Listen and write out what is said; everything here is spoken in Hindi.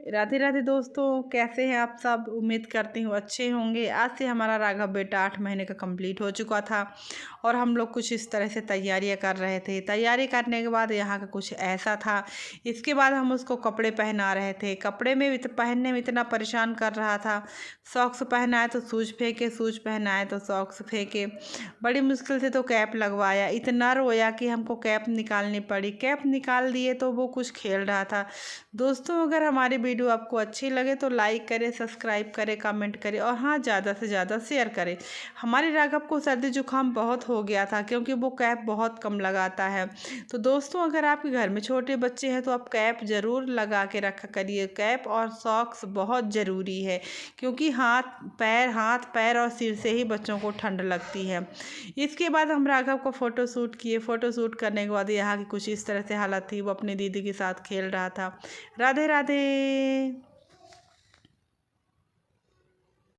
राधे राधे दोस्तों, कैसे हैं आप सब। उम्मीद करती हूँ अच्छे होंगे। आज से हमारा राघव बेटा 8 महीने का कंप्लीट हो चुका था और हम लोग कुछ इस तरह से तैयारियां कर रहे थे। तैयारी करने के बाद यहाँ का कुछ ऐसा था। इसके बाद हम उसको कपड़े पहना रहे थे। कपड़े में पहनने में इतना परेशान कर रहा था। सॉक्स पहनाए तो शूज फेंके, शूज पहनाए तो सॉक्स फेंके। बड़ी मुश्किल से तो कैप लगवाया। इतना रोया कि हमको कैप निकालनी पड़ी। कैप निकाल दिए तो वो कुछ खेल रहा था। दोस्तों, अगर हमारी वीडियो आपको अच्छी लगे तो लाइक करें, सब्सक्राइब करें, कमेंट करें और हाँ, ज़्यादा से ज़्यादा शेयर करें। हमारे राघव को सर्दी जुकाम बहुत हो गया था क्योंकि वो कैप बहुत कम लगाता है। तो दोस्तों, अगर आपके घर में छोटे बच्चे हैं तो आप कैप ज़रूर लगा के रखा करिए। कैप और सॉक्स बहुत ज़रूरी है क्योंकि हाथ पैर और सिर से ही बच्चों को ठंड लगती है। इसके बाद हम राघव को फ़ोटो शूट किए। फ़ोटो शूट करने के बाद यहाँ की कुछ इस तरह से हालत थी। वो अपनी दीदी के साथ खेल रहा था। राधे राधे।